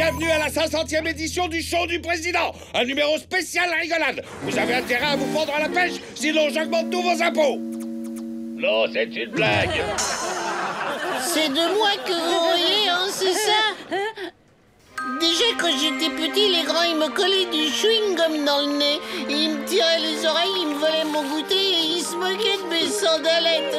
Bienvenue à la 500e édition du show du président. Un numéro spécial rigolade. Vous avez intérêt à vous prendre à la pêche, sinon j'augmente tous vos impôts. Non, c'est une blague. C'est de moi que vous riez, hein, c'est ça? Déjà, quand j'étais petit, les grands, ils me collaient du chewing-gum dans le nez. Ils me tiraient les oreilles, ils me volaient mon goûter et ils se moquaient de mes sandalettes.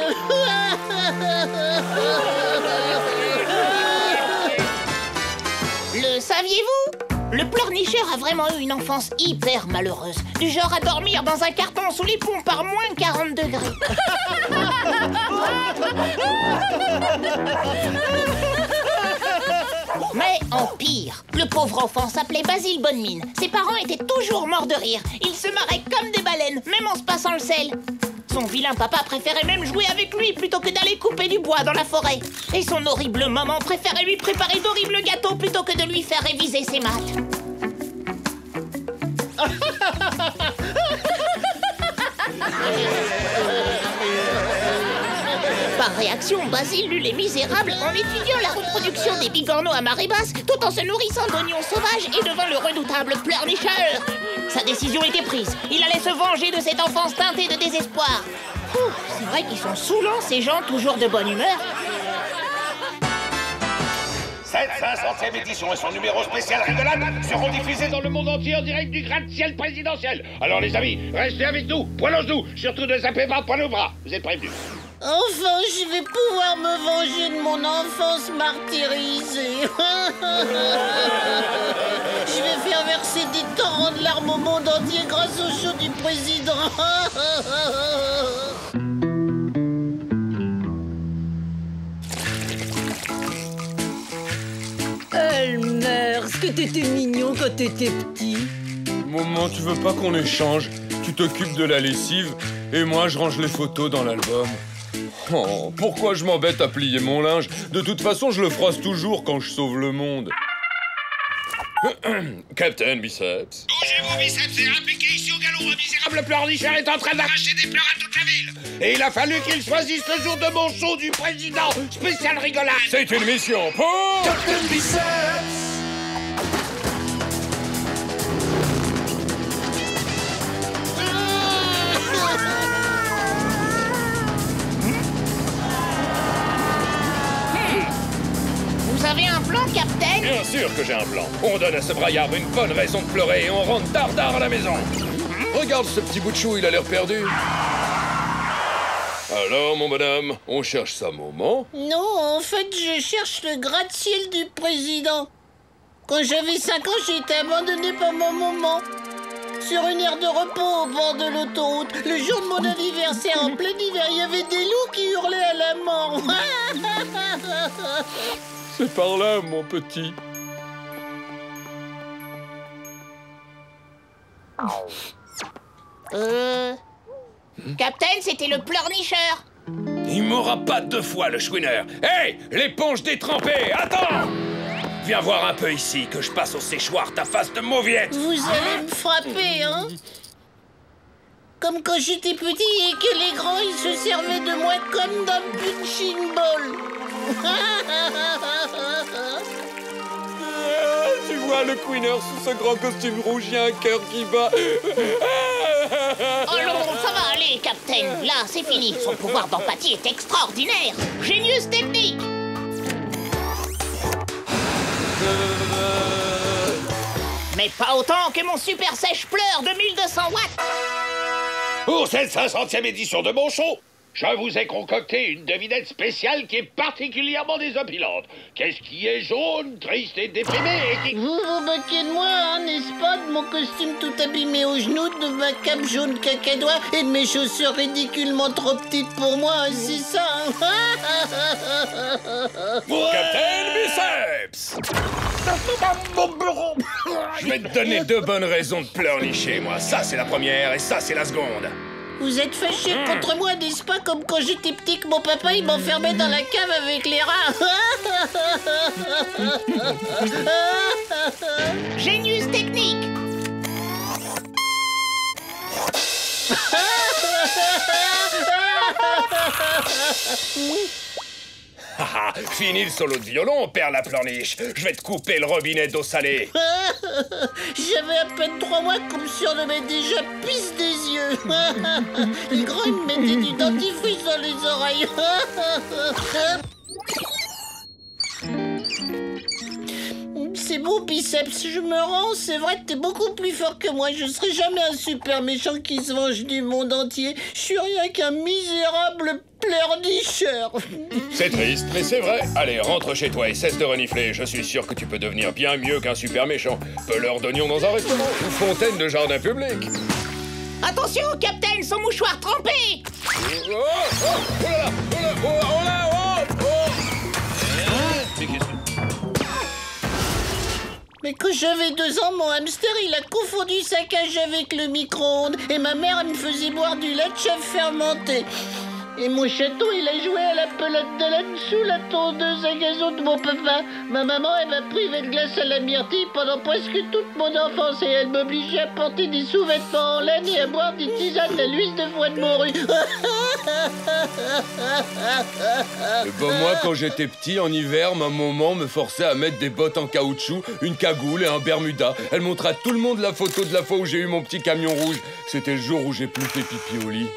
Le saviez-vous? Le pleurnicheur a vraiment eu une enfance hyper malheureuse. Du genre à dormir dans un carton sous les pompes par moins 40 degrés. Mais en pire, le pauvre enfant s'appelait Basile Bonnemine. Ses parents étaient toujours morts de rire. Ils se marraient comme des baleines, même en se passant le sel. Son vilain papa préférait même jouer avec lui plutôt que d'aller couper du bois dans la forêt. Et son horrible maman préférait lui préparer d'horribles gâteaux plutôt que de lui faire réviser ses maths. Par réaction, Basile lut Les Misérables en étudiant la reproduction des bigorneaux à marée basse tout en se nourrissant d'oignons sauvages et devint le redoutable pleurnicheur. Sa décision était prise. Il allait se venger de cette enfance teintée de désespoir. C'est vrai qu'ils sont saoulants, ces gens toujours de bonne humeur. Cette 500e édition et son numéro spécial rigolade seront diffusés dans le monde entier en direct du gratte-ciel présidentiel. Alors les amis, restez avec nous, poil aux genoux, surtout ne zappez pas poil aux bras. Vous êtes prévenus. Enfin, je vais pouvoir me venger de mon enfance martyrisée. Je vais faire verser des torrents de larmes au monde entier grâce au show du président. Elmer, est-ce que t'étais mignon quand t'étais petit? Maman, tu veux pas qu'on échange? Tu t'occupes de la lessive et moi je range les photos dans l'album. Oh, pourquoi je m'embête à plier mon linge? De toute façon, je le froisse toujours quand je sauve le monde. Captain Biceps. Bougez vos biceps et impliquez ici au galop. Un misérable pleurnicheur est en train d'arracher des pleurs à toute la ville. Et il a fallu qu'il choisisse le jour de mon show du président spécial rigolade. C'est une mission pour... Captain Biceps. Vous avez un plan, Captain? Bien sûr que j'ai un plan. On donne à ce braillard une bonne raison de pleurer et on rentre tard à la maison. Regarde ce petit bout de chou, il a l'air perdu. Alors, mon bonhomme, on cherche sa maman? Non, en fait, je cherche le gratte-ciel du président. Quand j'avais 5 ans, j'ai été abandonné par ma maman. Sur une aire de repos au bord de l'autoroute. Le jour de mon anniversaire, en plein hiver, il y avait des loups qui hurlaient à la mort. C'est par là, mon petit. Captain, c'était le pleurnicheur. Il m'aura pas 2 fois, le chouineur. Hé, l'éponge détrempée, attends! Viens voir un peu ici, que je passe au séchoir ta face de mauviette. Vous allez me frapper, hein? Comme quand j'étais petit et que les grands, ils se servaient de moi comme d'un punching ball. Tu vois le Queener sous ce grand costume rouge, il y a un cœur qui bat. Oh non, ça va aller, Captain. Là, c'est fini. Son pouvoir d'empathie est extraordinaire. Génieuse technique. Mais pas autant que mon super sèche-pleurs de 1200 watts. Pour cette 500e édition de mon show, je vous ai concocté une devinette spéciale qui est particulièrement désopilante. Qu'est-ce qui est jaune, triste et déprimé et qui... Vous vous moquez de moi, hein, n'est-ce pas? De mon costume tout abîmé aux genoux, de ma cape jaune cacadois et de mes chaussures ridiculement trop petites pour moi, hein, c'est ça, hein? Captain Biceps! Je vais te donner 2 bonnes raisons de pleurnicher, moi. Ça, c'est la première et ça, c'est la seconde. Vous êtes fâchés contre moi, n'est-ce pas? Comme quand j'étais petit que mon papa, il m'enfermait dans la cave avec les rats. Génieuse technique. Ah, fini le solo de violon, père la pleurniche. Je vais te couper le robinet d'eau salée. J'avais à peine 3 mois qu'on me surnommait déjà pisse des yeux. Les grands, ils me mettaient du dentifrice dans les oreilles. C'est beau, Biceps, je me rends. C'est vrai que t'es beaucoup plus fort que moi. Je serai jamais un super méchant qui se venge du monde entier. Je suis rien qu'un misérable pleurnicheur. C'est triste, mais c'est vrai. Allez, rentre chez toi et cesse de renifler. Je suis sûr que tu peux devenir bien mieux qu'un super méchant. Peleur d'oignons dans un restaurant ou fontaine de jardin public. Attention, Captain, son mouchoir trempé! Oh, oh, oh là là, oh là, oh là, oh, oh. Mais qu'est-ce que... Mais quand j'avais 2 ans, mon hamster, il a confondu sa cage avec le micro-ondes. Et ma mère, elle me faisait boire du lait de chèvre fermenté. Et mon chaton, il a joué à la pelote de laine sous la tondeuse à gazon de mon papa. Ma maman, elle m'a privé de glace à la myrtille pendant presque toute mon enfance. Et elle m'obligeait à porter des sous-vêtements en laine et à boire des tisanes à l'huile de foie de morue. Bon, moi, quand j'étais petit, en hiver, ma maman me forçait à mettre des bottes en caoutchouc, une cagoule et un bermuda. Elle montrait à tout le monde la photo de la fois où j'ai eu mon petit camion rouge. C'était le jour où j'ai plus fait pipi au lit.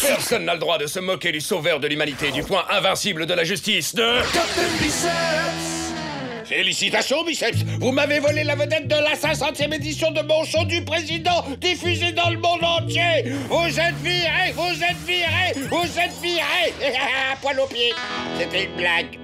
Personne n'a le droit de se moquer du sauveur de l'humanité, du point invincible de la justice, de... Captain Biceps! Félicitations, Biceps! Vous m'avez volé la vedette de la 500e édition de Mon Show du Président, diffusée dans le monde entier! Vous êtes virés! Vous êtes virés! Vous êtes virés! Poil aux pieds! C'était une blague!